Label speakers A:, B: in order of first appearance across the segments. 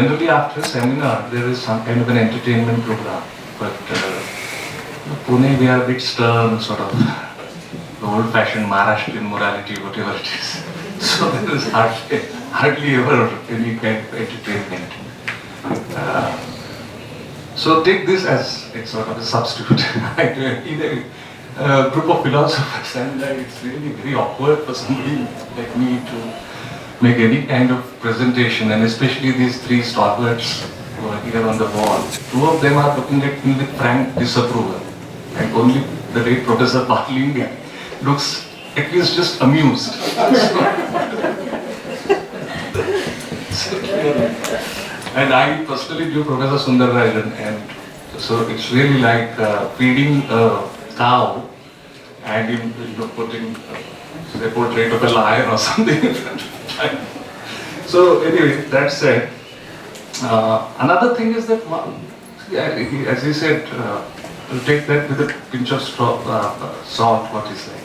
A: Generally, after a seminar, there is some kind of an entertainment program. But Pune, we are a bit stern, sort of the old-fashioned Maharashtrian morality, whatever it is. So there is hardly ever any kind of entertainment. So take this as it's sort of a substitute in a group of philosophers, and it's really very awkward for somebody like me to make any kind of presentation, and especially these three stalwarts who are here on the wall. Two of them are looking at me with frank disapproval, and only the late Professor Patlingya looks at least just amused. And I personally knew Professor Sundararajan, and so it's really like feeding a cow and putting a portrait of a lion or something in front of it. So anyway, that said, another thing is that, as he said, we'll take that with a pinch of salt, what he's saying.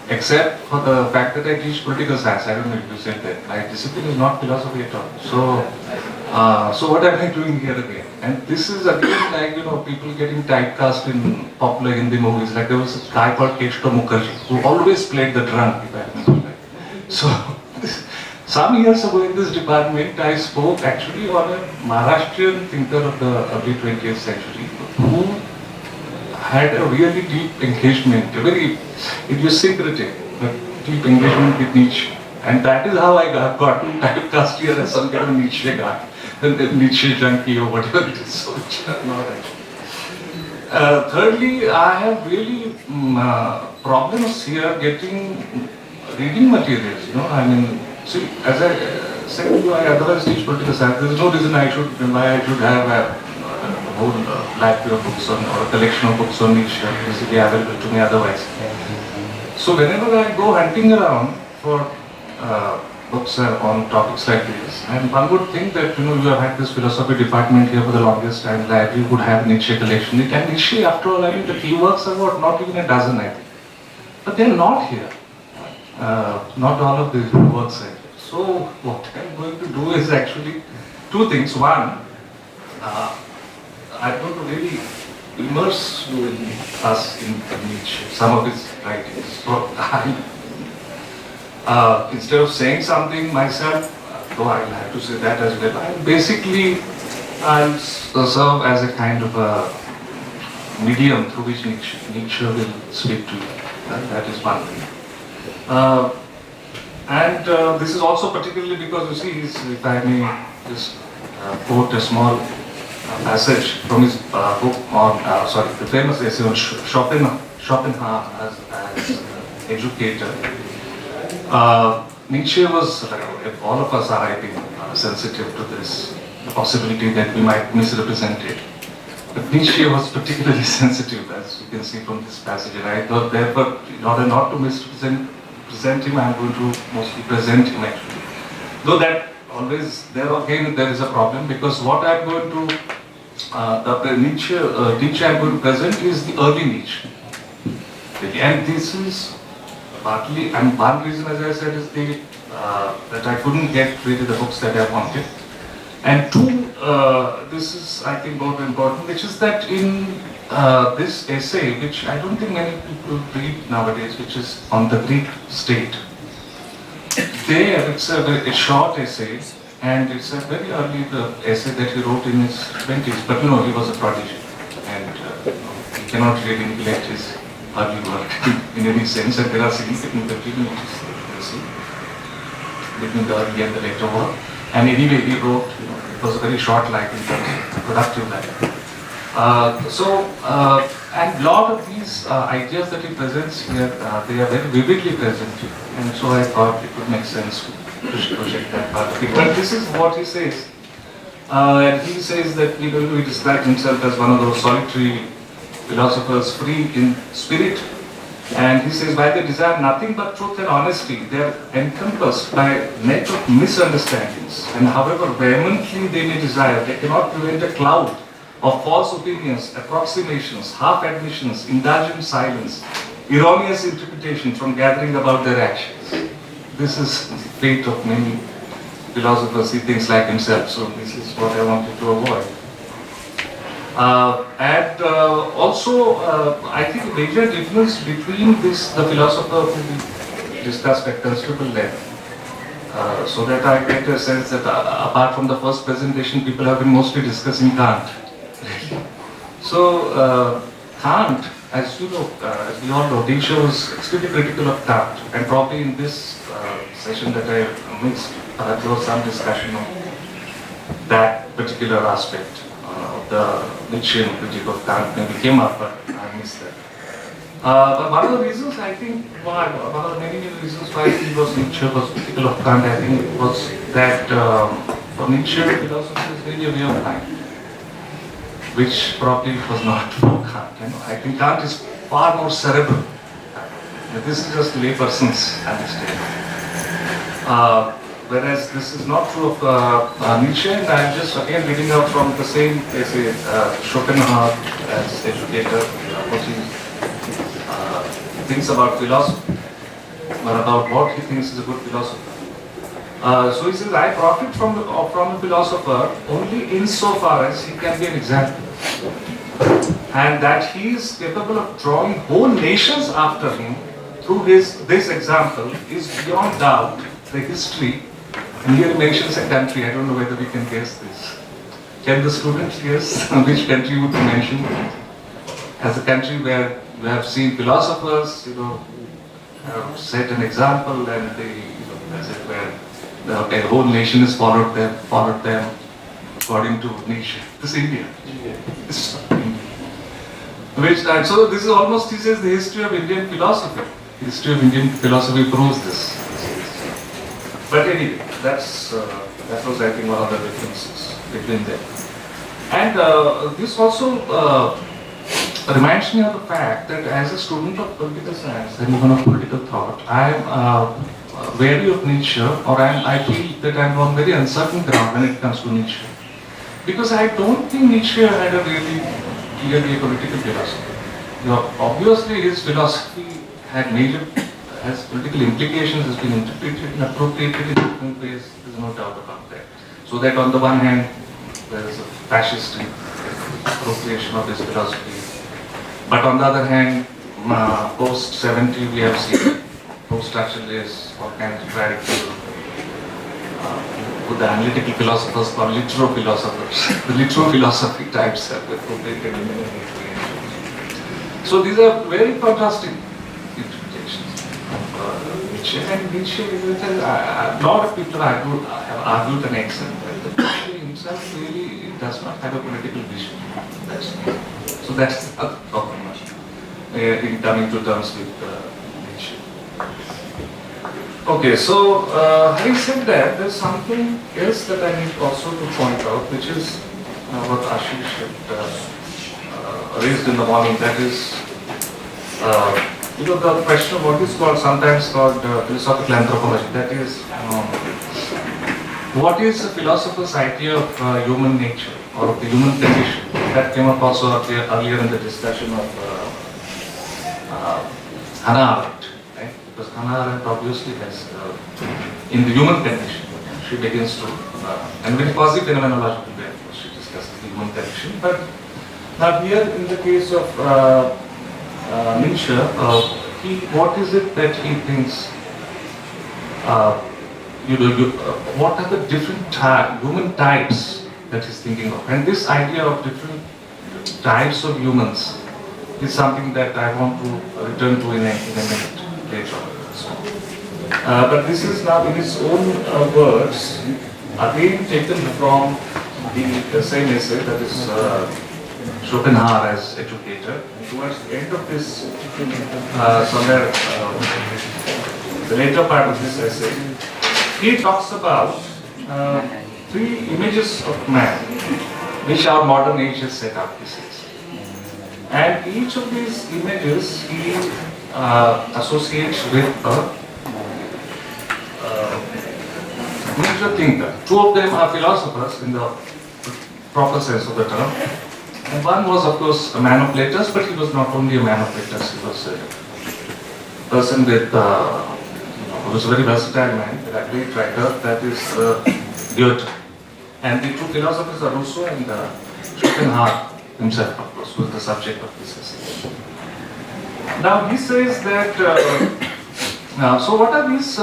A: Except for the fact that I teach political science. I don't know if you said that. My discipline is not philosophy at all. So what am I doing here again? And this is again like, people getting typecast in popular Hindi movies. Like there was a guy called Keshto Mukherjee who always played the drunk, if I remember right. So some years ago in this department, I spoke actually on a Maharashtrian thinker of the early 20th century who had a really deep engagement, a very idiosyncratic, but deep engagement with Nietzsche. And that is how I got gotten typecast here as some kind of Nietzsche guy, Nietzsche junkie or whatever it is. So which are not actually. Thirdly, I have really problems here getting reading materials. I mean, see, as I said to you, I otherwise teach political science. There is no reason why I should have a whole library of books or a collection of books on Nietzsche basically available to me otherwise. So whenever I go hunting around for books on topics like this, and one would think that you have had this philosophy department here for the longest time, library would have Nietzsche collection. And Nietzsche, after all, I mean the key works are not even a dozen, I think. But they're not here. Not all of these works are here. So what I'm going to do is actually two things. One, I'm going to really immerse you in Nietzsche, some of his writings. So instead of saying something myself, though I'll have to say that as well, I'll serve as a kind of a medium through which Nietzsche will speak to you. That is one thing. And this is also particularly because, you see, if I may just quote a small passage from his book on, the famous essay on Schopenhauer as educator. Nietzsche was, all of us are, I think, sensitive to this, the possibility that we might misrepresent it. But Nietzsche was particularly sensitive, as you can see from this passage. And I thought, therefore, in order not to misrepresent him, I'm going to mostly present him actually. Though that always, there is a problem, because what I'm going to, the Nietzsche I'm going to present is the early Nietzsche. And this is partly, and one reason, as I said, is that I couldn't get really the books that I wanted. And two, this is, I think, more important, which is that in this essay, which I don't think many people read nowadays, which is on the Greek state. There, it's a short essay, and it's a very early essay that he wrote in his 20s. But he was a prodigy, and he cannot really neglect his early work in any sense. And there are significant continuities between the early and the later work. And anyway, he wrote, it was a very short life in terms of productive life. And a lot of these ideas that he presents here, they are very vividly present here. And so I thought it would make sense to project that part of it. But this is what he says. And he says that he describes himself as one of those solitary philosophers, free in spirit. And he says, while they desire nothing but truth and honesty, they are encompassed by a net of misunderstandings. And however vehemently they may desire, they cannot prevent a cloud of false opinions, approximations, half admissions, indulgent silence, erroneous interpretation from gathering about their actions. This is the fate of many philosophers see things like himself. So this is what I wanted to avoid. I think a major difference between the philosopher who we discussed at considerable length, so that I get a sense that apart from the first presentation, people have been mostly discussing Kant. So Kant, as you know, as we all know, Nietzsche was extremely critical of Kant, and probably in this session that I missed, there was some discussion on that particular aspect. The Nietzschean critique of Kant maybe came up, but I missed that. But one of the reasons I think, one of the many reasons why Nietzsche was critical of Kant, I think was that for Nietzsche, philosophy is really a way of life, which probably was not for Kant. I think Kant is far more cerebral. This is just layperson's understanding. Whereas this is not true of Nietzsche, and I'm just again reading out from the same essay, Schopenhauer as educator, what he thinks about philosophy, or about what he thinks is a good philosopher. So he says, I profit from a philosopher only insofar as he can be an example, and that he is capable of drawing whole nations after him through this example is beyond doubt the history. And here he mentions a country. I don't know whether we can guess this. Can the students guess which country would be mentioned as a country where we have seen philosophers, set an example, and they, as it were, a whole nation has followed them according to Nietzsche. This is India. And so this is almost, he says, the history of Indian philosophy. The history of Indian philosophy proves this. But anyway, that was, I think, one of the differences between them. And this also reminds me of the fact that as a student of political science and even of political thought, I am wary of Nietzsche, or I feel that I am on very uncertain ground when it comes to Nietzsche. Because I don't think Nietzsche had a really clearly political philosophy. Obviously his philosophy has political implications, has been interpreted and appropriated in different ways, there's no doubt about that. So that on the one hand, there is a fascist appropriation of his philosophy, but on the other hand, post-70 we have seen post-structuralists, all kinds of radical, with the analytical philosophers called literal-philosophers, the literal philosophy types have appropriated in many ways. So these are very contrasting interpretations of Nietzsche. And Nietzsche, a lot of people have argued an accent, but Nietzsche himself really does not have a political vision. So that's the other problem in coming to terms with Nietzsche. Okay, so having said that, there's something else that I need also to point out, which is what Ashish had raised in the morning. That is, the question of what is sometimes called philosophical anthropology. That is, what is a philosopher's idea of human nature or of the human condition? That came up also earlier in the discussion of Hannah Arendt. Because Hannah Arendt obviously has, in the human condition, she begins to, and very positive phenomenological way, she discusses the human condition. But now here, in the case of Nietzsche, what is it that he thinks, what are the different human types that he's thinking of? And this idea of different types of humans is something that I want to return to in a minute. But this is now in his own words, again taken from the same essay, that is Schopenhauer as educator. And towards the end of this, somewhere the later part of this essay, he talks about three images of man, which our modern age has set up, he says. And each of these images he associates with a major thinker. Two of them are philosophers in the proper sense of the term. And one was, of course, a man of letters, but he was not only a man of letters, he was a person with, who was a very versatile man, a great writer, that is Goethe. And the two philosophers are Rousseau and Schopenhauer himself, of course, was the subject of this essay. Now he says that, so what are these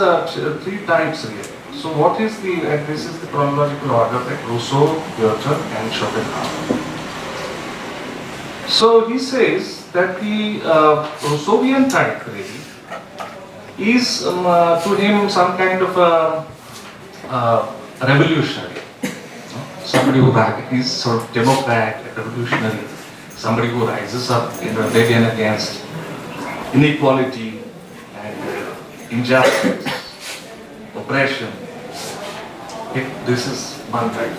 A: three types really? So what is the, and this is the chronological order, like Rousseau, Goethe and Schopenhauer. So he says that the Rousseauian type really is to him some kind of a revolutionary. Somebody who is sort of democrat, a revolutionary, somebody who rises up in rebellion against inequality and injustice, oppression. Okay, this is one type.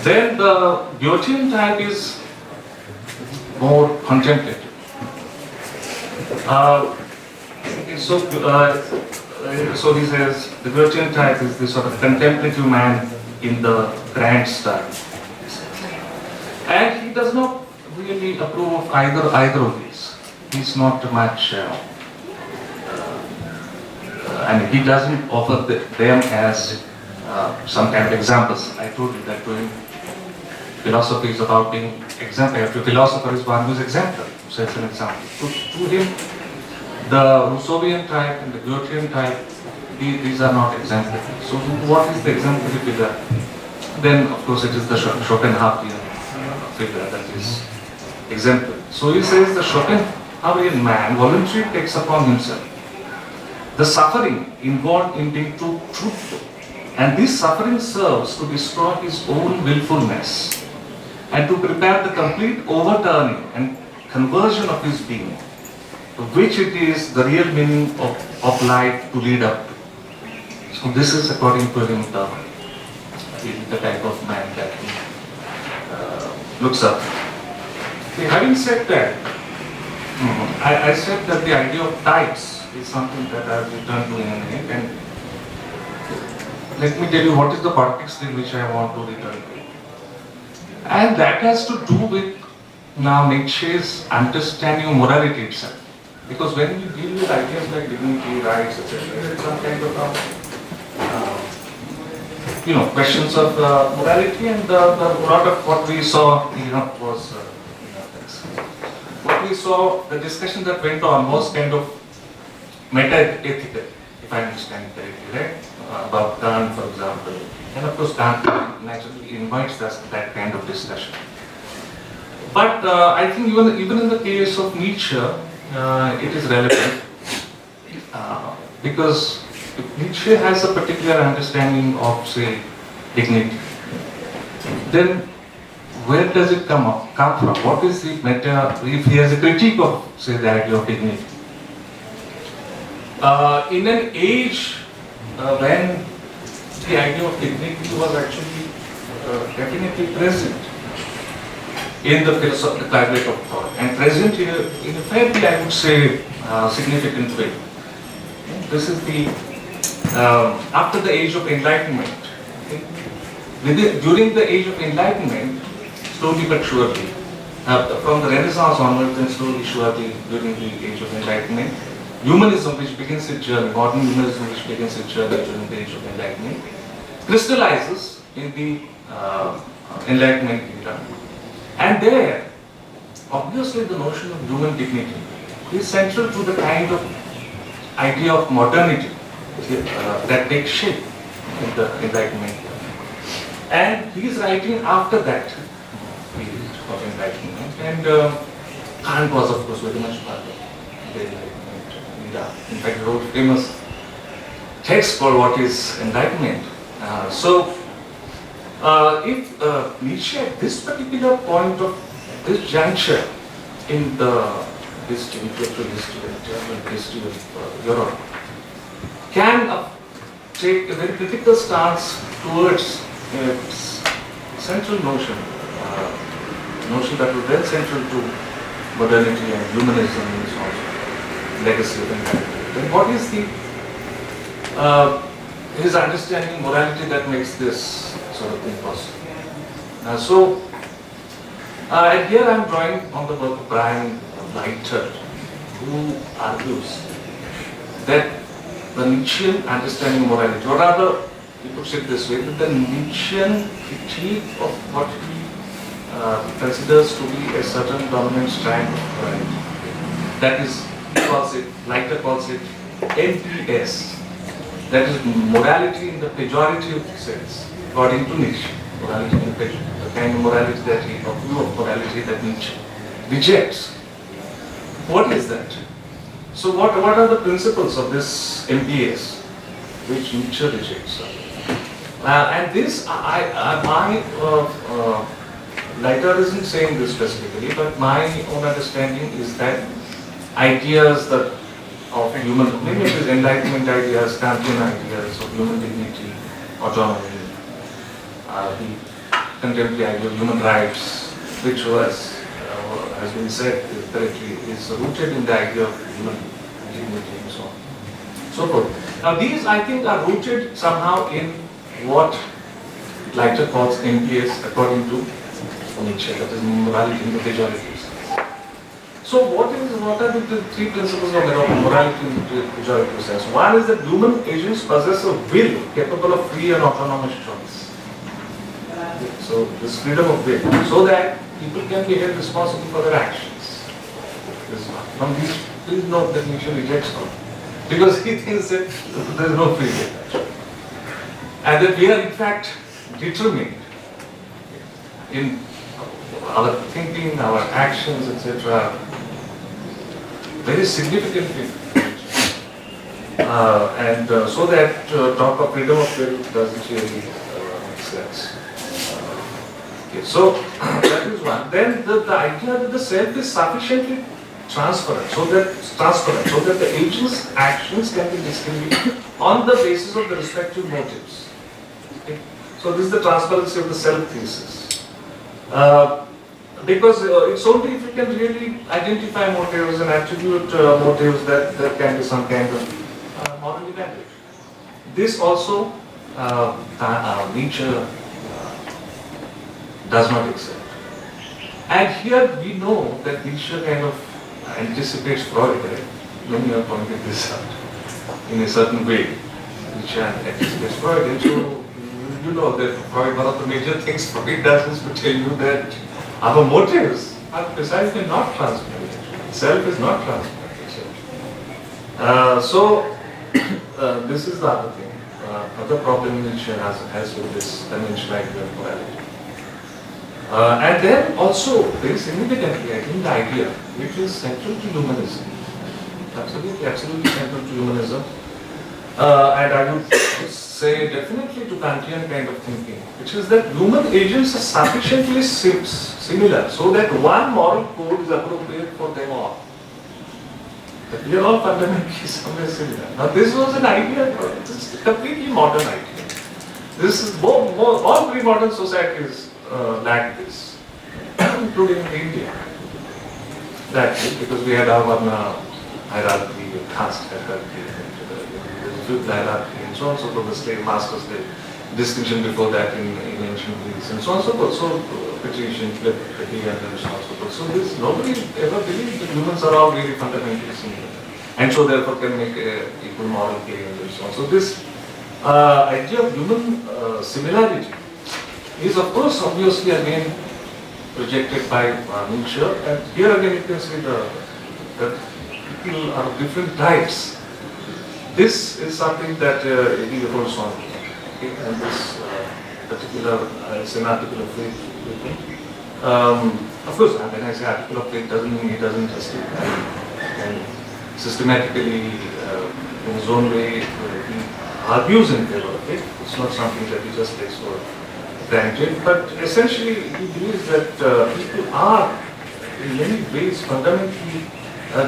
A: Then the Goethean type is more contemplative. So he says the Goethean type is the sort of contemplative man in the grand style. And he does not really approve of either of these. He's not much, and he doesn't offer them as some kind of examples. I told you that to him, philosophy is about being exemplary. A philosopher is one who is exemplary, so it's an example. To him, the Rousseauian type and the Goethean type, these are not exemplary. So what is the exemplary figure? Then, of course, it is the Schopenhauerian figure that is exemplary. So he says the Schopenhauerian man voluntarily takes upon himself the suffering involved in being too truthful. And this suffering serves to destroy his own willfulness and to prepare the complete overturning and conversion of his being, to which it is the real meaning of life to lead up to. So this is, according to him, the type of man that he looks up. Okay, having said that, I said that the idea of types is something that I have returned to in a minute, and let me tell you what is the context in which I want to return to. And that has to do with now Nietzsche's understanding of morality itself. Because when you deal with ideas like dignity, rights, etc., there is some kind of questions of morality, and a lot of what we saw, was what we saw. The discussion that went on was kind of meta-ethical, if I understand correctly, right? About Kant, for example, and of course Kant naturally invites us that kind of discussion. But I think even in the case of Nietzsche, it is relevant because Nietzsche has a particular understanding of, say, dignity. Then where does it come from? What is the meta? If he has a critique of, say, the idea of dignity, in an age when the idea of dignity was actually definitely present in the philosophical climate of thought, and present here in a fairly, I would say, significant way. This is the after the age of enlightenment. Okay? During the age of enlightenment, slowly but surely, from the Renaissance onwards, and slowly surely during the age of enlightenment, humanism, which begins its journey, modern humanism, which begins its journey during the age of enlightenment, crystallizes in the enlightenment era. And there, obviously, the notion of human dignity is central to the kind of idea of modernity that takes shape in the enlightenment era. And he is writing after that period of enlightenment, and Kant was, of course, very much part of the enlightenment era. In fact, he wrote famous text for what is enlightenment. If Nietzsche at this particular point of this juncture in the history, intellectual history, and German history of Europe, can take a very critical stance towards a central notion that was very central to modernity and humanism, is also legacy of enlightenment. Then what is the his understanding morality that makes this sort of thing possible? And here I am drawing on the work of Brian Leiter, who argues that the Nietzschean understanding of morality, or rather he puts it this way, that the Nietzschean critique of what he considers to be a certain dominant strand of morality. That is, he calls it, Leiter calls it MPS. That is morality in the pejorative sense, according to Nietzsche. Morality in the kind of morality that he, or view of morality that Nietzsche rejects. What is that? So what are the principles of this MPS which Nietzsche rejects? And this, my Leiter isn't saying this specifically, but my own understanding is that ideas that of human, many of these Enlightenment ideas, Kantian ideas of human dignity, autonomy, the contemporary idea of human rights, which has been said correctly, is rooted in the idea of human dignity and so on. So forth. Now these, I think, are rooted somehow in what Leiter calls MPS according to Nietzsche, that is morality in the pejorative. So what are the three principles of morality in the pejorative sense? One is that human agents possess a will capable of free and autonomous choice. So this freedom of will, so that people can be held responsible for their actions. This is one. From these, please note that Nietzsche rejects them, because he thinks that there is no free will, and that we are in fact determined in our thinking, our actions, etc. very significantly. So that talk of freedom of will doesn't really make sense. Okay, so that is one. Then the idea that the self is sufficiently transparent, so that the agent's actions can be distinguished on the basis of the respective motives. Okay? So this is the transparency of the self thesis. Because it's only if you can really identify motives and attribute motives that there can be some kind of moral evaluation. This also Nietzsche does not accept. And here we know that Nietzsche kind of anticipates Freud, right? Many have pointed this out in a certain way. Nietzsche anticipates Freud, and so you know that Freud, one of the major things Freud does is to tell you that our motives are precisely not transparent. Self is not transparent. This is the other thing. Other problem Nietzsche has with this conventional idea of morality. And then also, very significantly, I think the idea which is central to humanism, absolutely central to humanism, and I would say definitely to Kantian kind of thinking, which is that human agents are sufficiently similar so that one moral code is appropriate for them all. That we are all fundamentally somewhere similar. Now this was an idea, it's a completely modern idea. This is all pre-modern societies lack this, including India. That because we had our hierarchy, caste hierarchy, fifth hierarchy, and so on and so forth, the slave master slave distinction before that in ancient Greece, and so on and so forth. So patrician, plebeian, and so on and so forth. So this nobody ever believed that humans are all really fundamentally similar, and so therefore can make equal moral claims and so on. So this idea of human similarity is, of course, obviously again projected by Nietzsche, and here again you can see that people are of different types. This is something that he holds on to, okay? And this particular is an article of faith. Of course, when I say article of faith, doesn't mean he doesn't justify and systematically, in his own way, he argues in favor of it. It's not something that he just takes for granted, but essentially he believes that people are in many ways fundamentally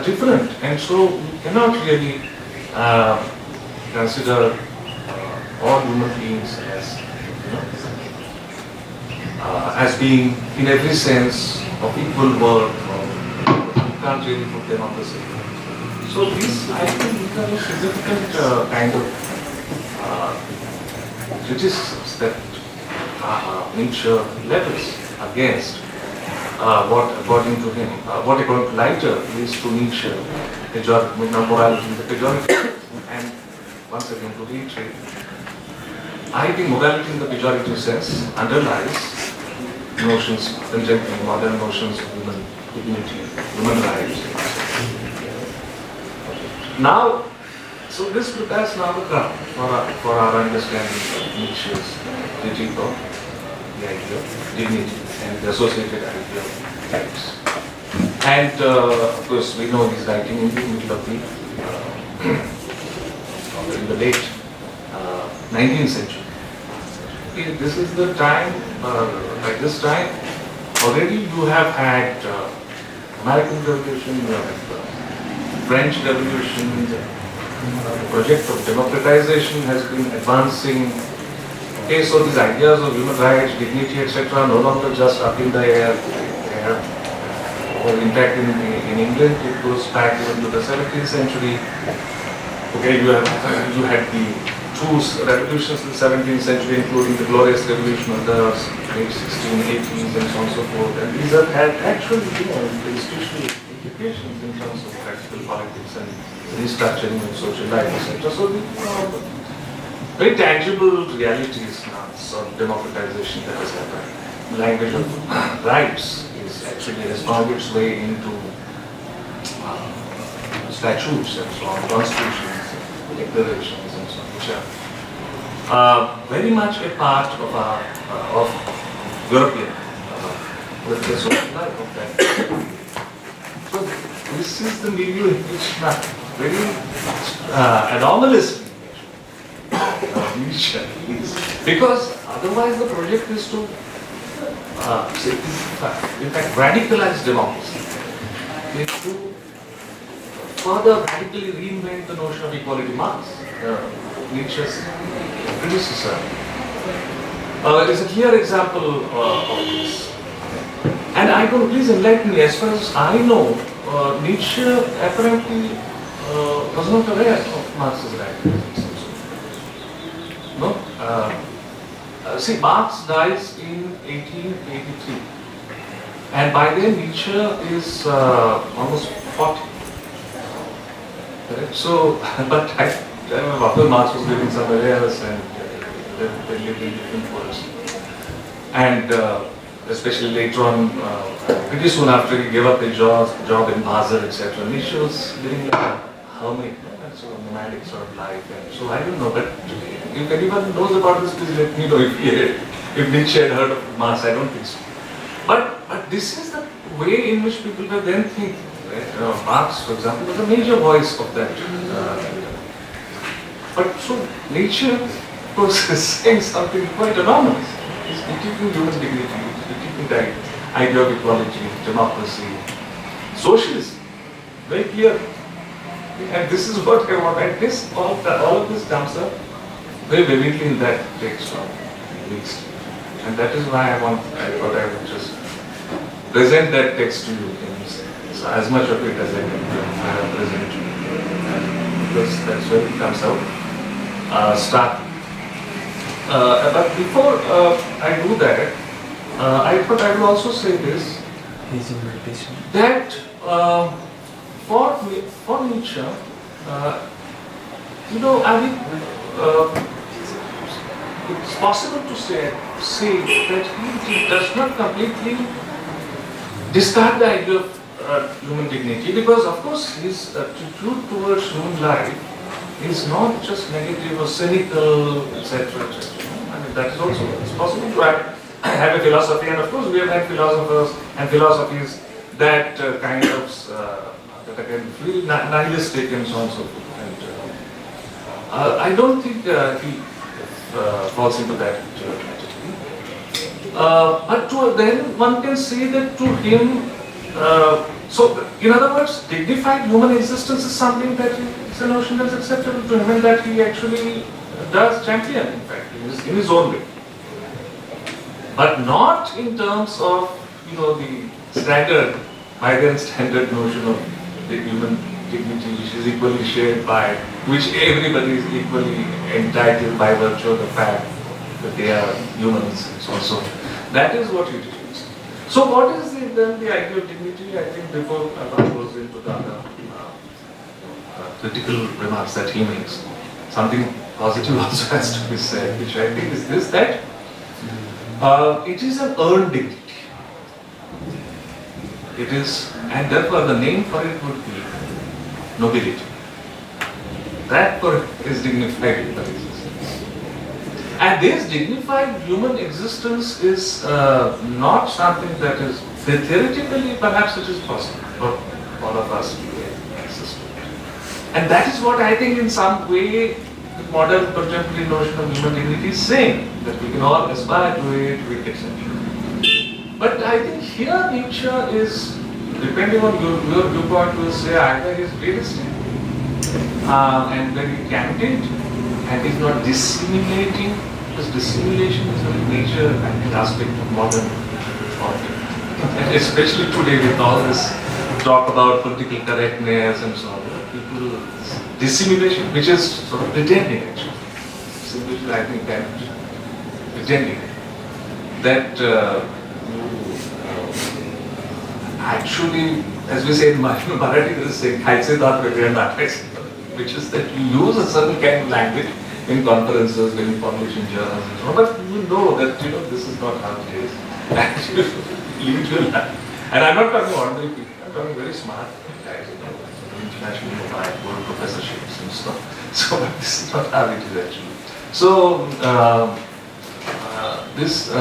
A: different, and so we cannot really consider all human beings as, as being in every sense of equal worth, or you can't really put them on the same level. So these, I think, become a significant kind of criticisms that Nietzsche levels against what, according to him, what according to Leiter is to Nietzsche morality, the pejorative, and once again to reiterate, I think morality in the pejorative sense underlies notions, contemporary modern notions of human dignity, human rights. Now, so this prepares now the ground for our understanding of Nietzsche's critique of the idea of dignity and the associated idea of rights. And of course, we know he's writing in the middle of in the late 19th century. This is the time, at this time, already you have had American Revolution, you have had French Revolution, the project of democratization has been advancing. Okay, so these ideas of human rights, dignity, etc. are no longer just up in the air. Or in fact, in England, it goes back even to the 17th century. Okay, you had the two revolutions in the 17th century, including the Glorious Revolution of the late 1680s and so on and so forth. And these have had actually, institutional implications in terms of practical politics and restructuring of social life, etc. So the very tangible realities now of democratization that has happened. The language of rights is actually has found its way into statutes and so on, constitutions, declarations and so on, which are very much a part of our of European with the social life of that. So this is the milieu in which very anomalous Nietzsche is, because otherwise the project is to in fact radicalize democracy, is to further radically reinvent the notion of equality. Marx, Nietzsche's predecessor, is a clear example of this. And I don't, please enlighten me, as far as I know, Nietzsche apparently was not aware of Marx's radicalism. No? See, Marx dies in 1883. And by then Nietzsche is almost 40. Correct? So, but I remember after Marx was living somewhere else and they lived in different worlds. And especially later on, pretty soon after he gave up his job in Basel, etc., Nietzsche was living like a hermit, sort of nomadic sort of life. And so I don't know, but if anyone knows about this, please let me know if Nietzsche had heard of Marx. I don't think so. But this is the way in which people were then thinking. Right? Marx, for example, was a major voice of that. But so Nietzsche, of course, is saying something quite anomalous. He's critiquing human dignity, he's critiquing the idea of equality, democracy, socialism. Very clear. And this is what I want. And this, all of this comes up very vividly in that text at least. And that is why I thought I would just present that text to you. So as much of it as I can present to you. Because that's where it comes out. Start. But before I do that, I thought I will also say this, that for Nietzsche, I mean, it's possible to say that he does not completely discard the idea of human dignity, because of course his attitude towards human life is not just negative or cynical, etc., etc. I mean, that is also, it's possible to have a philosophy, and of course we have had philosophers and philosophies that kind of that are kind of really nihilistic and so on and so forth. And I don't think he falls into that category. But then one can say that to him, so in other words, dignified human existence is something that is a notion that is acceptable to him and that he actually does champion, in fact, in his own way. But not in terms of, the standard, by then standard notion of the human dignity, which is equally shared by, which everybody is equally entitled by virtue of the fact that they are humans and so on. So that is what he teaches. So what is then the idea of dignity? I think before one goes into the other critical remarks that he makes, something positive also has to be said, which I think is this, that it is an earned dignity. It is, and therefore the name for it would be nobility. That for it is dignified human existence. And this dignified human existence is not something that is, theoretically perhaps it is possible for all of us to exist. And that is what I think in some way the modern contemporary notion of human dignity is saying, that we can all aspire to it, we can essentially. But I think here Nietzsche is, depending on your viewpoint, will say either he is realistic and very candid and is not dissimulating, because dissimulation is a major aspect of modern thought. And especially today with all this talk about political correctness and so on, people, dissimulation, which is sort of pretending actually. Dissimulation, I think, that pretending that actually, as we say in Marathi, there is saying, which is that you use a certain kind of language in conferences, when you publish in journals and so on, but you know that this is not how it is. And I'm not talking ordinary people, I'm talking very smart guys, international world professorships and stuff. So this is not how it is actually. So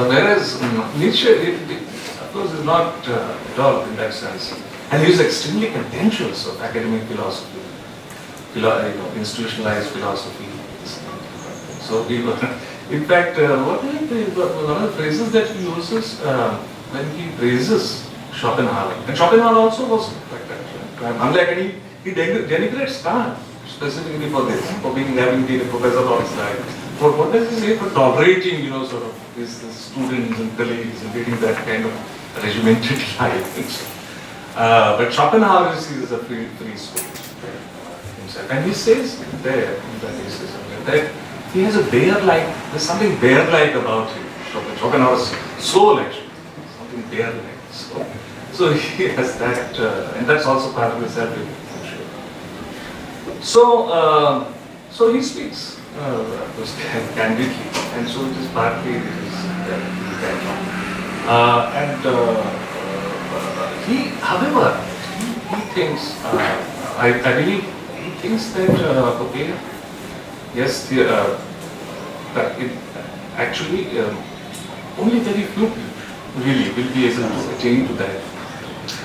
A: whereas Nietzsche, of course, is not at all in that sense, and he is extremely contentious of academic philosophy, institutionalized philosophy. So in fact, one of the phrases that he uses when he praises Schopenhauer, and Schopenhauer also was like that. Unlike any, he denigrates Kant specifically for this, for having been a professor all his life. For what does he say? For tolerating, sort of his students and colleagues and leading that kind of regimented life. But Schopenhauer is a free spirit himself, and he says there in that essay that he has a bear-like, there's something bear-like about him. Schopenhauer's soul actually, something bear-like. So he has that, and that's also part of his self-image. So he speaks candidly, and so it is partly it is that. He, however, he thinks, I believe, he thinks that okay, yes, that it actually only very few people really will be able to attain to that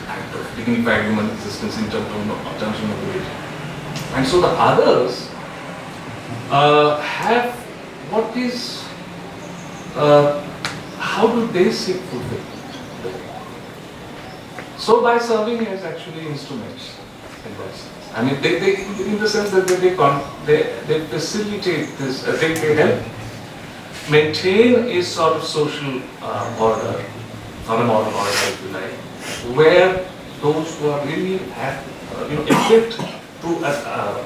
A: act of dignified human existence in terms of nobility. And so the others have what is, how do they seek fulfillment? So by serving as actually instruments in that sense. I mean, they in the sense that they facilitate this, they help maintain a sort of social order, or a moral order if you like, where those who are really equipped to,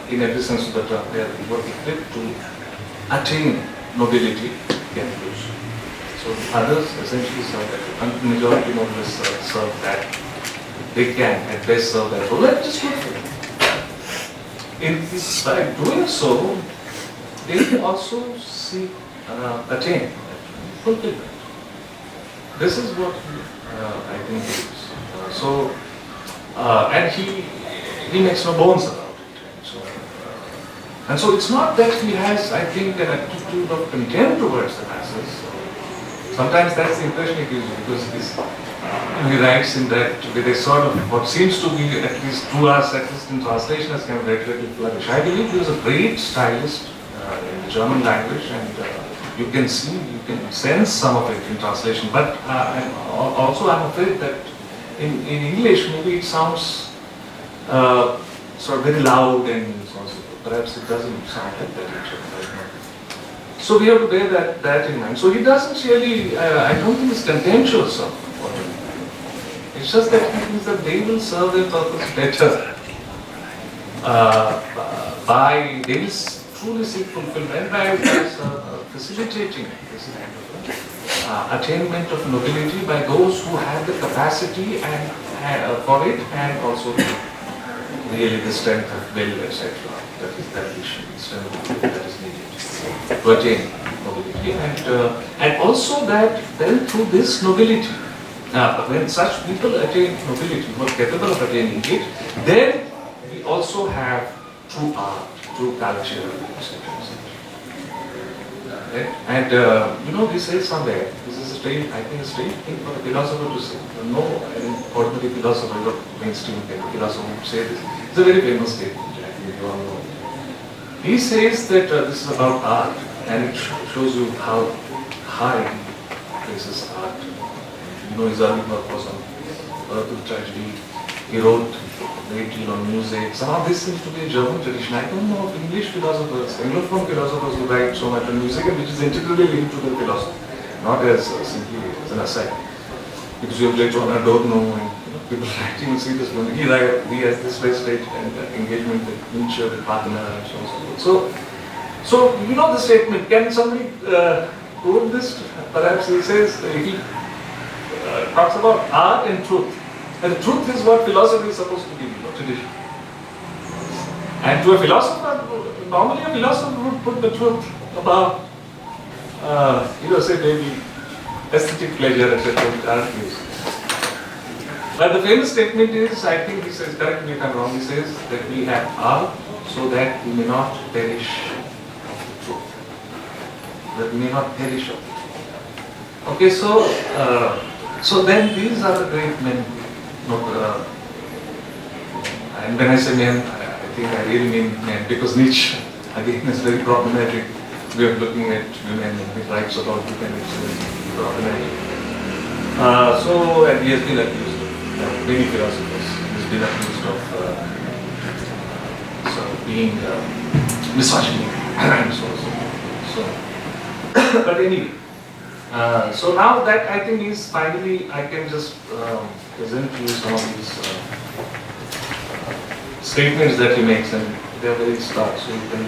A: in every sense of the term, they are equipped to attain nobility can do so. So others essentially serve that, and the majority nobilists serve that. They can at best serve that role, and just good for them. By doing so, they also seek, attain fulfillment. This is what I think is. And he makes no bones about it. And so it's not that he has, I think, an attitude of contempt towards the masses. Sometimes that's the impression he gives you, because he writes in that with a sort of what seems to be, at least to us, at least in translation, as kind of relatively flourish. I believe he was a great stylist in the German language, and you can see, you can sense some of it in translation. But I'm afraid that in English, maybe it sounds sort of very loud and so on and so forth. Perhaps it doesn't sound like that actually. So we have to bear that in mind. So he doesn't really, I don't think it's contentious of what he does. It's just that he thinks that they will serve their purpose better they will truly seek fulfillment by facilitating this kind of attainment of nobility by those who have the capacity and for it, and also really the strength of will, etc. That is strength of will that is needed. to attain nobility, and also that then through this nobility, when such people attain nobility, who are capable of attaining it, then we also have true art, true culture, etc. Right? And we say somewhere, this is a strange, I think a strange thing for a philosopher to say. No ordinary philosopher or mainstream philosopher would say this. It's a very famous statement, actually, you all know. He says that this is about art, and it shows you how high he places art. His early work was on earthly tragedy. He wrote a great deal on music. Somehow this seems to be a German tradition. I don't know of English philosophers, Anglophone philosophers who write so much on music and which is integrally linked to their philosophy, not as simply as an aside. Because you have later on Adorno and people writing serious music. He has this vestige and engagement with Nietzsche, with Wagner and so on and so forth. So the statement, can somebody quote this? Perhaps he says, he talks about art and truth. And the truth is what philosophy is supposed to be, tradition. And to a philosopher, normally a philosopher would put the truth above, say maybe aesthetic pleasure, etc., which art gives. But the famous statement is, I think he says, correct me if I'm wrong, he says that we have art so that we may not perish of the truth. That we may not perish of the truth. Okay, so then these are the great men. And when I say men, I think I really mean men, because Nietzsche, again, is very problematic way of looking at women and the rights of all women. It's very problematic. And he has been accused of, many philosophers, he has been accused of being misogyny and so on. But anyway. So now that I think is finally, I can just present to you some of these statements that he makes, and they are very stark, so you can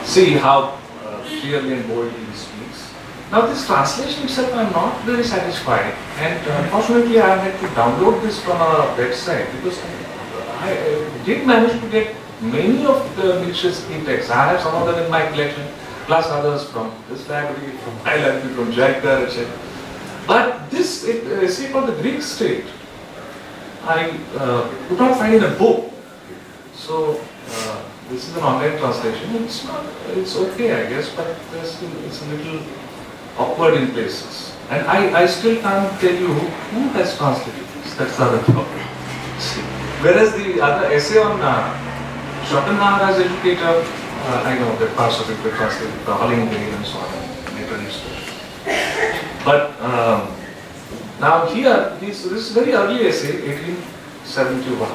A: see how clearly and boldly he speaks. Now this translation itself I am not very satisfied, and unfortunately I had to download this from a website because I did manage to get many of the Nietzsche's key texts. I have some of them in my collection, plus others from this library, from my library, from Jaipur, etc. But this essay called The Greek State, I could not find in a book. So this is an online translation. It's okay, I guess, but it's a little awkward in places. And I still can't tell you who has translated this. That's the other problem. Whereas the other essay on Schopenhauer as educator, I know that parts of it were translated by Hollingay and so on, later research. But now here, this is very early essay, 1871.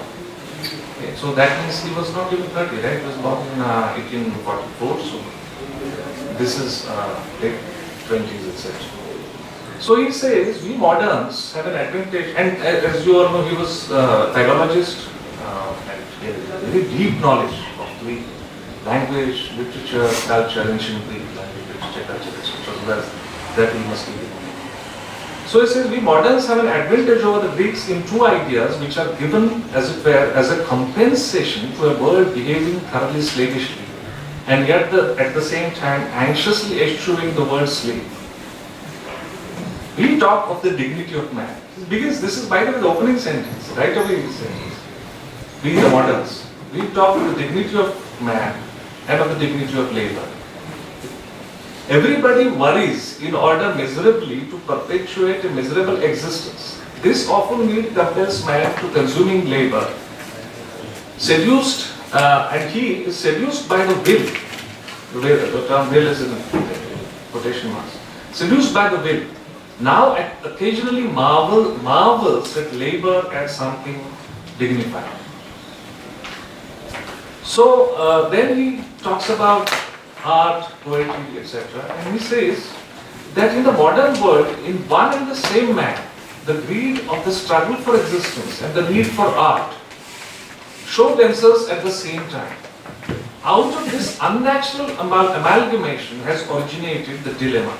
A: Okay, so that means he was not even 30, right? He was born in 1844, so this is late 20s, etc. So he says, we moderns have an advantage, and as you all know, he was a philologist, and he had very deep knowledge of Greek language, literature, culture, ancient Greek language, literature, culture, etc. So that we must be. So he says, we moderns have an advantage over the Greeks in two ideas which are given, as it were, as a compensation to a world behaving thoroughly slavishly, and yet at the same time anxiously eschewing the word slave. We talk of the dignity of man. Because this is, by the way, the opening sentence, right away he says, we the moderns, we talk of the dignity of man and of the dignity of labor. Everybody worries in order miserably to perpetuate a miserable existence. This often need compels man to consuming labor. Seduced, and he is seduced by the will. The term will is in quotation marks. Seduced by the will. Now occasionally marvels at labor as something dignified. So then he talks about art, poetry, etc. And he says that in the modern world, in one and the same man, the greed of the struggle for existence and the need for art show themselves at the same time. Out of this unnatural amalgamation has originated the dilemma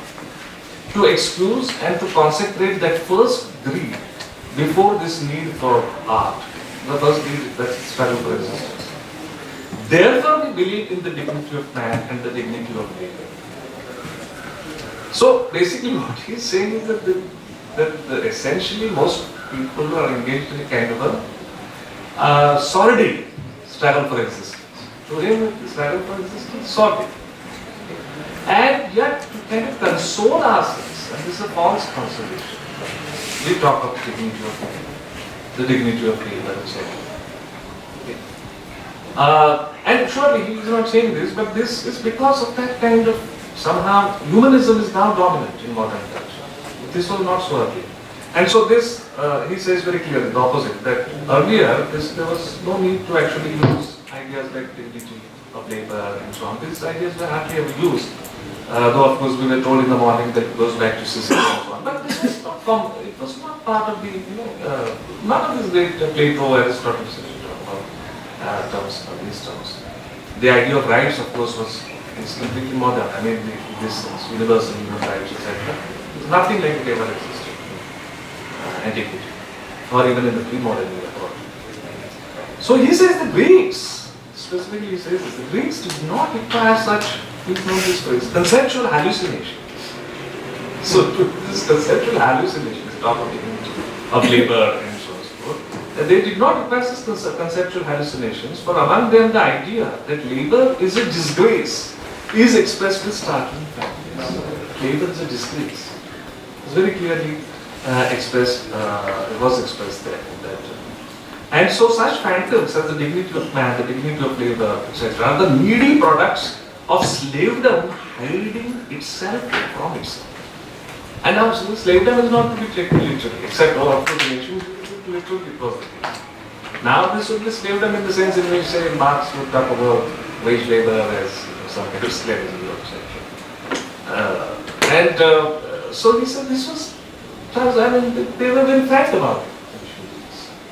A: to excuse and to consecrate that first greed before this need for art. The first greed, that's struggle for existence. Therefore, we believe in the dignity of man and the dignity of labor. So basically what he's saying is that essentially most people are engaged in a kind of a sordid struggle for existence. To him, the struggle for existence is sordid. And yet to kind of console ourselves, and this is a false consolation. We talk of the dignity of labor, etc. And surely he is not saying this, but this is because of that kind of somehow humanism is now dominant in modern culture. This was not so earlier. And so this, he says very clearly the opposite, that earlier there was no need to actually use ideas like dignity of labor and so on. These ideas were hardly ever used. Though of course we were told in the morning that it goes back to Sicily and so on. But this was not it was not part of the, none of these great Plato, Aristotle, these terms. The idea of rights, of course, is completely modern. I mean, this universal human rights, etc. Nothing like it ever existed in antiquity, or even in the pre-modern era. So he says the Greeks, specifically he says this, the Greeks did not require such, please note this phrase, conceptual hallucinations. So to this conceptual hallucinations, talk of labor and so on and so forth, they did not require such conceptual hallucinations, for among them the idea that labor is a disgrace is expressed with startling facts. Labor is a disgrace. It's very clearly expressed, it was expressed there. And so such phantoms as the dignity of man, the dignity of labor, etc., are the needy products of slavedom hiding itself from itself. And now slavedom is not to be taken literally, except of course in ancient literally it was the case. Now this would be slavedom in the sense in which, say, Marx would talk about wage labor as some kind of slavery, etc. So he said this was, I mean, they were very frank about it.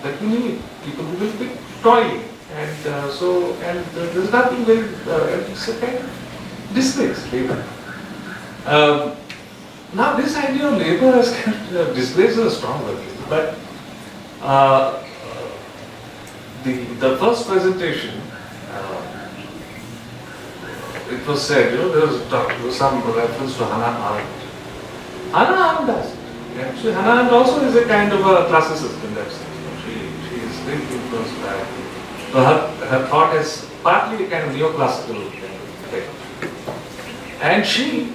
A: That we need people who will be toiling, and there's nothing very, it's a kind of disgrace, labor. Now this idea of labor as kind of disgrace is a strong word, but the first presentation, it was said, there was some reference to Hannah Arendt. Hannah Arendt does it. Actually, Hannah Arendt also is a kind of a classicist in that sense. She is very influenced by, so her thought is partly a kind of neoclassical kind of thing. And she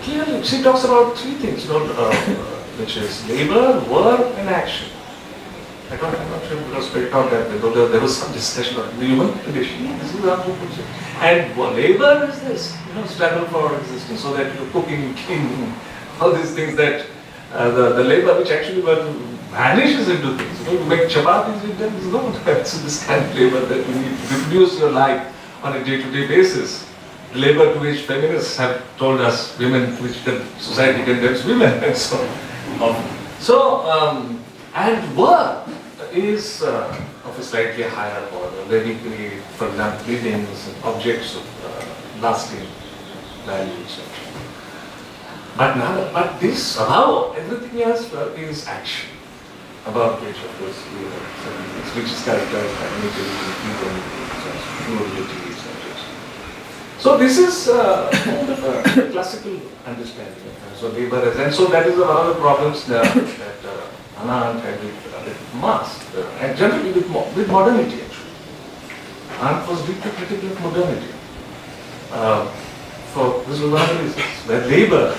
A: clearly, she talks about three things, which is labor, work, and action. I'm not sure because we talked that there was some discussion of the human condition. This is our position. And labor is this, struggle for existence, so that you're cooking, cleaning, all these things that the labor which actually vanishes into things. You make chapatis with them, it's this kind of labor that you need to reproduce your life on a day-to-day basis. The labor to which feminists have told us, women, which the society condemns women, and so on. So, and work is of a slightly higher order, where we create, for example, buildings and objects of lasting value, etc. But this, above everything else, is action, about which, of course, which is characterized by freedom, plurality, etc. So this is kind of a classical understanding. So labor is, and so that is one of the problems that Hannah Arendt had with Marx, and generally with modernity actually. Arendt was deeply critical of modernity. For this was one of the reasons, that labor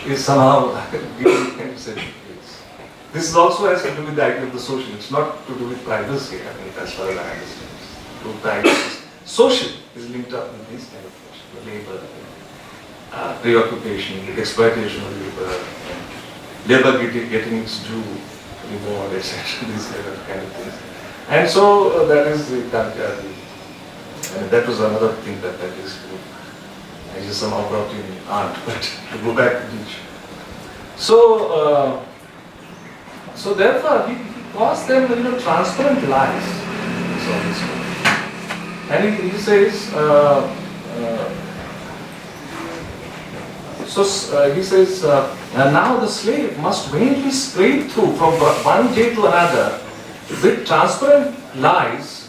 A: is somehow given kind of certificates. This is also has to do with the idea of the social. It's not to do with privacy, I mean, as far as I understand. To privacy. Social is linked up with these kind of things, the labor, preoccupation, the exploitation of labor getting its due reward, etc. These kind of things. And so that is that was another thing that is. I just somehow brought in Arendt, but to go back to Nietzsche. So, so therefore, he calls them, transparent lies. And he says, he says, now the slave must vainly scrape through from one day to another with transparent lies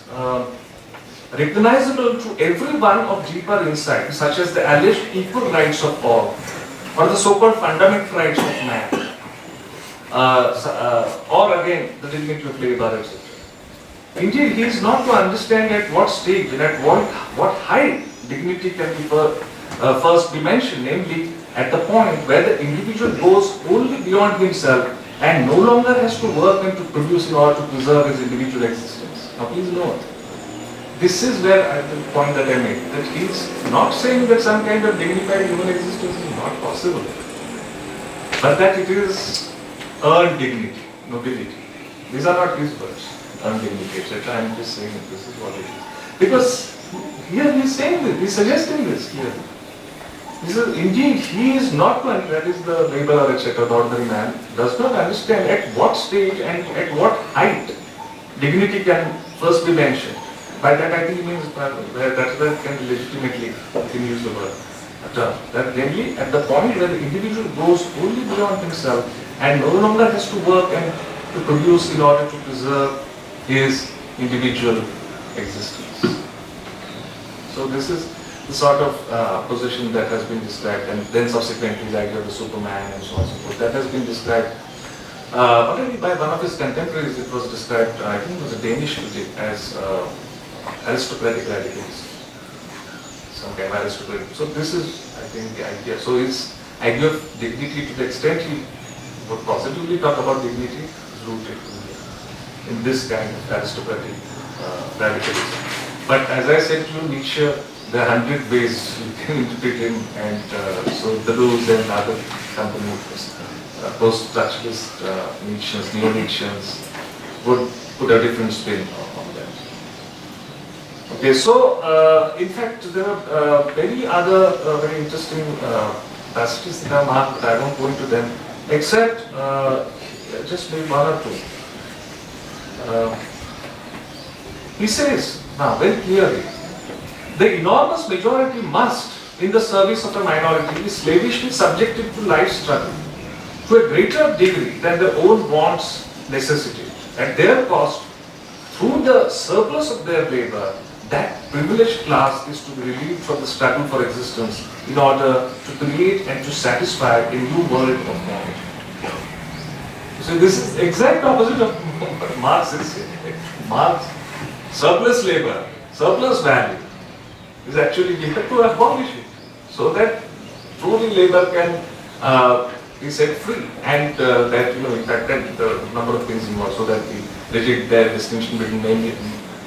B: recognizable to everyone of deeper insight, such as the alleged equal rights of all, or the so-called fundamental rights of man, or again, the dignity of labor, etc. Indeed, he is not to understand at what stage and at what height dignity can be first be mentioned, namely at the point where the individual goes only beyond himself and no longer has to work and to produce in order to preserve his individual existence. Now please note, this is where the point that I made, that he is not saying that some kind of dignified human existence is not possible, but that it is earned dignity, nobility. These are not his words, earned dignity, etc. I am just saying that this is what it is. Because here he is saying this, he is suggesting this here. He says, indeed, he is not one, that is the laborer, etc., the ordinary man, does not understand at what stage and at what height dignity can first be mentioned. By that I think he means that can legitimately can use the word term. That namely at the point where the individual goes only beyond himself and no longer has to work and to produce in order to preserve his individual existence. So this is the sort of position that has been described, and then subsequently the idea of the Superman and so on and so forth. That has been described already by one of his contemporaries. It was described, I think it was a Danish critic, as aristocratic radicalism. Some kind of aristocratic. So this is, I think, the idea. So his idea of dignity, to the extent he would positively talk about dignity, is rooted in this kind of aristocratic radicalism. But as I said to you, Nietzsche, there are 100 ways you can interpret him, and so the rules and other companies, post-structuralist Nietzscheans, neo-Nietzscheans, would put a different spin on that. Okay, so in fact there are many other very interesting passages that are marked, but I won't go into them, except just maybe one or two. He says, now very clearly, the enormous majority must, in the service of a minority, be slavishly subjected to life's struggle to a greater degree than their own wants necessitate. At their cost, through the surplus of their labor, that privileged class is to be relieved from the struggle for existence in order to create and to satisfy a new world of knowledge. So this is the exact opposite of what Marx is saying. Marx, surplus labor, surplus value, is actually we have to abolish it so that truly labor can be set free, and that in fact that the number of things involved, so that the rigid distinction between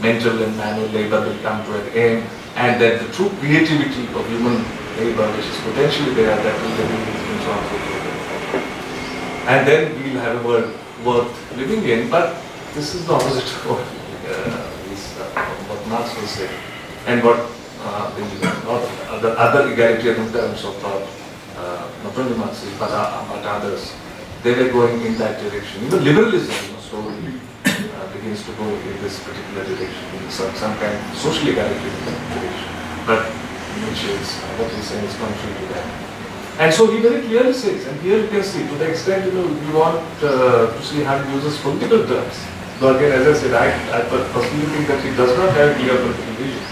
B: mental and manual labor will come to an end, and that the true creativity of human labor, which is potentially there, that will be and so on and so forth. And then we will have a world worth living in. But this is the opposite of what Marx was saying, and what the other egalitarian terms of thought, not only Marxists but others, they were going in that direction. Even liberalism slowly begins to go in this particular direction, in some kind of social egalitarian direction. But Nietzsche is, what he's saying is contrary to that. And so he very clearly says, and here you can see, to the extent you want to see how he uses political terms. Though again, as I said, I personally think that he does not have a clear political vision.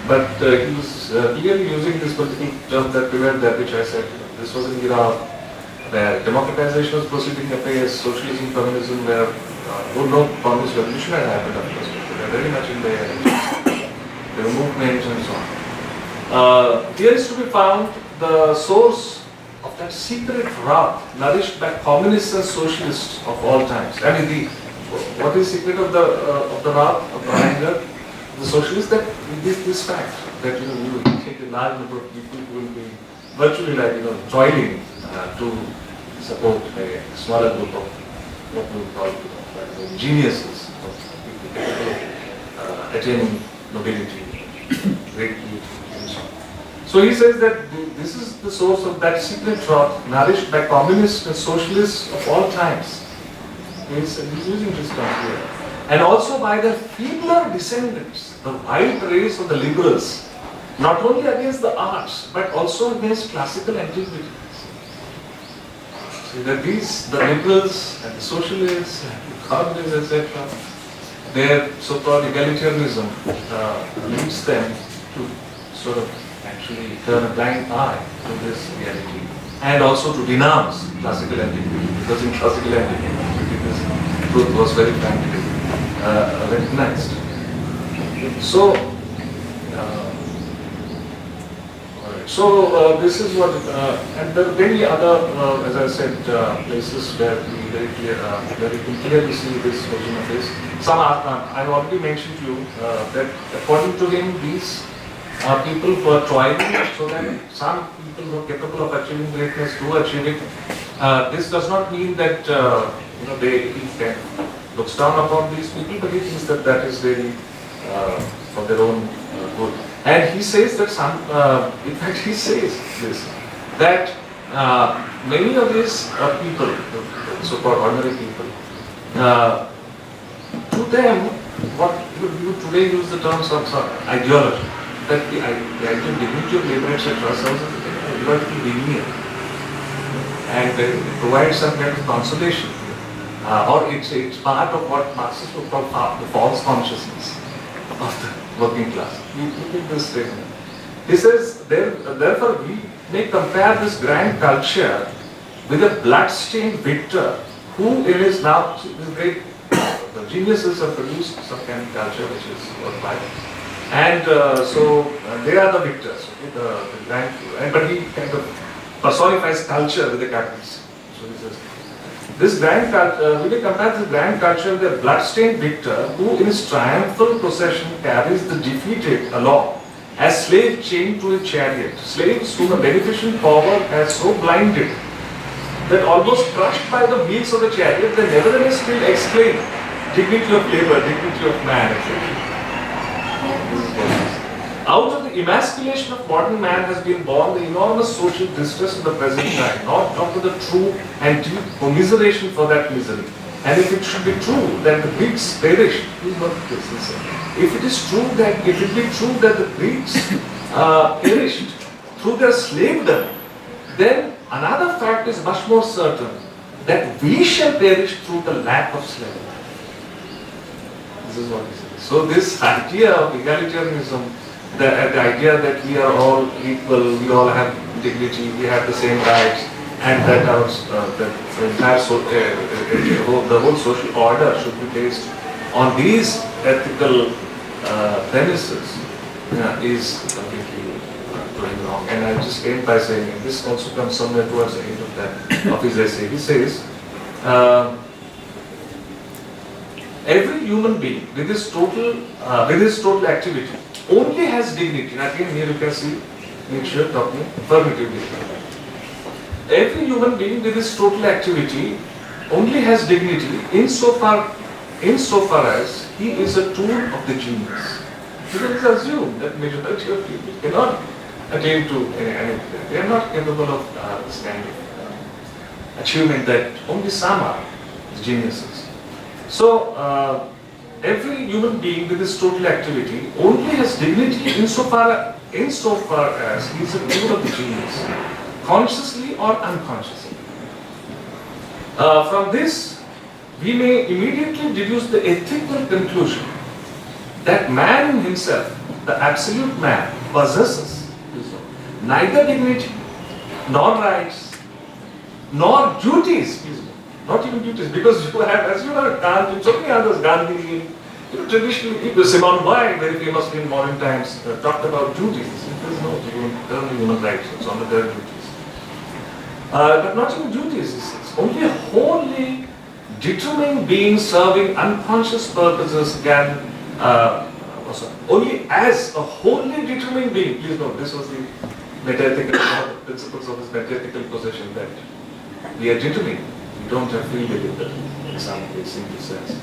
B: But he was clearly using this political term that prevailed there, which I said, this was an era where democratization was proceeding apace, socialism, communism, where no communist revolution had happened, of course, but they were very much in their movements and so on. Here is to be found the source of that secret wrath nourished by communists and socialists of all times. I mean, what is the secret of the wrath, of the anger? The socialists, that this fact that you take a large number of people who will be virtually like toiling to support a smaller group of what we would call geniuses of people attaining nobility, great beauty, and so on. So he says that this is the source of that secret wrath nourished by communists and socialists of all times. He's using this term here. And also by their feebler descendants, the wild race of the liberals, not only against the arts, but also against classical antiquity. See that the liberals and the socialists and the communists, etc., their so-called egalitarianism leads them to sort of actually turn a blind eye to this reality and also to denounce classical antiquity, because in classical antiquity this truth was very frankly recognized. So, this is what, and there are many other, as I said, places where we where you can clearly see this version of this. Some are, I already mentioned to you that according to him, these are people who are toiling so that some people who are capable of achieving greatness do achieve it. This does not mean that he can looks down upon these people, but he thinks that that is really for their own good. And he says that in fact he says this, that many of these people, so-called ordinary people, to them, what you today use the terms of ideology, that the ideal dignity of labor, etc., serves as an ideological veneer, and it provides some kind of consolation, or it's part of what Marxists would call the false consciousness of the working class. You look at this statement. He says, therefore we may compare this grand culture with a blood-stained victor who in his now, this great geniuses have produced some kind of culture which is worthwhile. And so they are the victors, okay, the grand, but he kind of personifies culture with the capital C. So he says, this grand culture, we may compare this grand culture with a blood-stained victor who in his triumphal procession carries the defeated along as slave chained to a chariot. Slaves whom a beneficent power has so blinded that almost crushed by the wheels of the chariot, they nevertheless still exclaim, dignity of labor, dignity of man, etc. Out of the emasculation of modern man has been born the enormous social distress of the present time, not with the true and deep commiseration for that misery. And if it should be true that the Greeks perished, please note this, if it is true that, if it be true that the Greeks perished through their slavedom, then another fact is much more certain, that we shall perish through the lack of slavery. This is what he says. So this idea of egalitarianism, the idea that we are all equal, we all have dignity, we have the same rights, and that the entire the whole social order should be based on these ethical premises is completely going wrong. And I just end by saying, and this also comes somewhere towards the end of his essay. He says, every human being with his total activity only has dignity. And again, here you can see Nietzsche talking affirmatively. Every human being with his total activity only has dignity insofar as he is a tool of the genius. You can assume that majority of people cannot attain to anything. They are not capable of this kind of achievement that only some are geniuses. So, every human being with his total activity only has dignity insofar as he is a tool of the genius, consciously or unconsciously. From this, we may immediately deduce the ethical conclusion that man himself, the absolute man, possesses neither dignity, nor rights, nor duties. Not even duties, because you have, as you have Gandhi, so many others, Gandhi, traditionally people, Simone Weil, very famously in modern times, talked about duties. There is no human rights, it's only their duties. But not even duties, it's only a wholly determined being serving unconscious purposes can, only as a wholly determined being, please note, this was the metaethical principles of this metaethical possession, that we are determined. We don't have free will in some simple sense.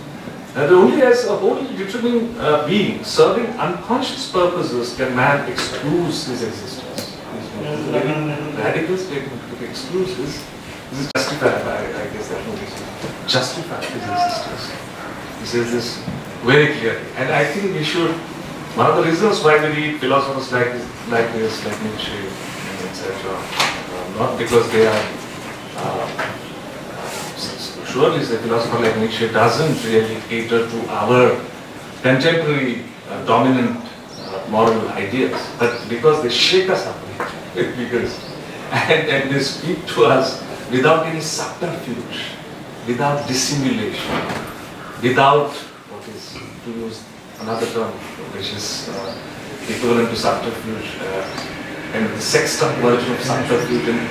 B: And only as a wholly determined being serving unconscious purposes can man excuse his existence. This is a very radical statement. To excuse this is justified by, I guess that notice, justify his existence. He says this very clearly. And I think we should, one of the reasons why we read philosophers like Nietzsche, etc., not because they are surely the philosopher like Nietzsche doesn't really cater to our contemporary dominant moral ideas, but because they shake us up, because, and they speak to us without any subterfuge, without dissimulation, without, what is, to use another term, which is equivalent to subterfuge, and the sextuple version of subterfuge and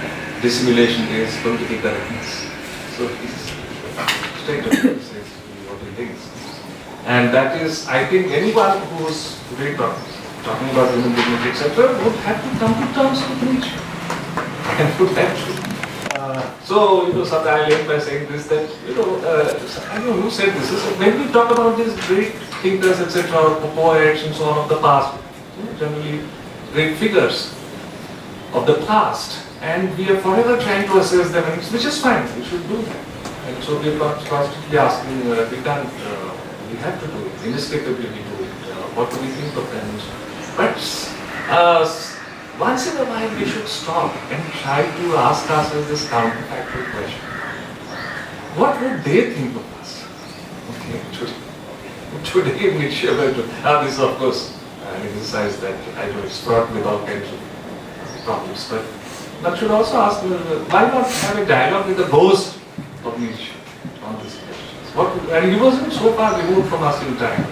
B: dissimulation is political correctness. So he's straight up says what he thinks. And that is, I think anyone who is today talking about human dignity, etc., would have to come to terms with nature. And would have to. So, Sat, I'll end by saying this, that, I don't know who said this, is when we talk about these great thinkers, etc., or poets and so on of the past, generally great figures of the past, and we are forever trying to assess them, which is fine, we should do that. And so we are constantly asking, we have to do it, inescapably we do it, what do we think of them? But once in a while we should stop and try to ask ourselves this counterfactual question. What would they think of us? Okay, today Nietzsche went to, this of course, an exercise that I know is fraught with all kinds of problems, but one should also ask, why not have a dialogue with the ghost of Nietzsche on these questions? And he wasn't so far removed from us in time.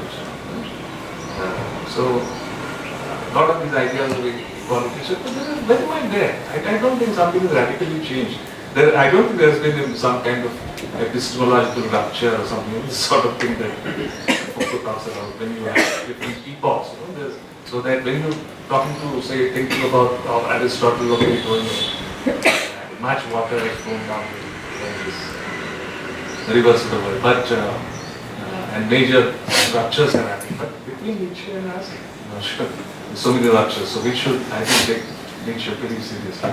B: So, a lot of these ideas of equality, so this is very much there. I don't think something has radically changed. I don't think there's been some kind of epistemological rupture or something, this sort of thing that Foucault talks about when you have different epochs. So that when you're talking to, say, thinking about Aristotle or Plato, much water has flown down the rivers of the world, but and major ruptures are happening. But between Nietzsche and us, I'm not sure. So many ruptures. So we should, I think, take Nietzsche pretty seriously.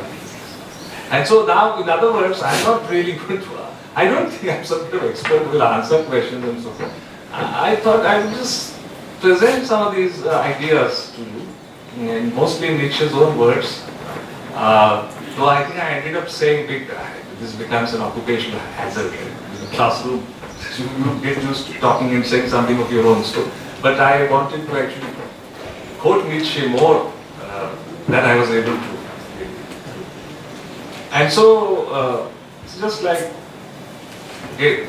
B: And so now, in other words, I'm not really going to. I don't think I'm some kind of expert who will answer questions and so forth. I thought I would just present some of these ideas to you, and mostly in Nietzsche's own words. Though I think I ended up saying this becomes an occupational hazard in the classroom. You get used to talking and saying something of your own. So, but I wanted to actually quote Nietzsche more than I was able to. And so it's just like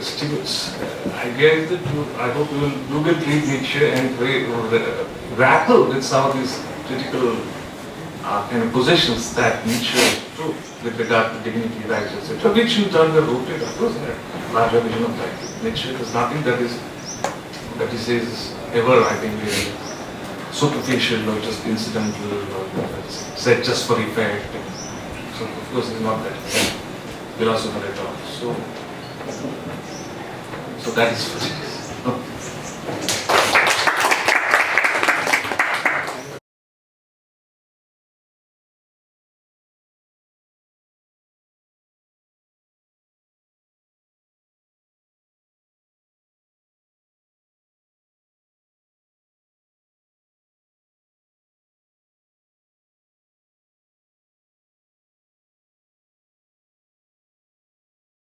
B: students, I guess that I hope you will read Nietzsche and grapple with some of these critical kind of positions that Nietzsche took with regard to dignity, rights, etc., which in turn were rooted, of course, in a larger vision of life. Nietzsche is nothing that he says is ever, I think, really superficial or just incidental or said just for effect. So, of course, it's not that philosopher at all. So that is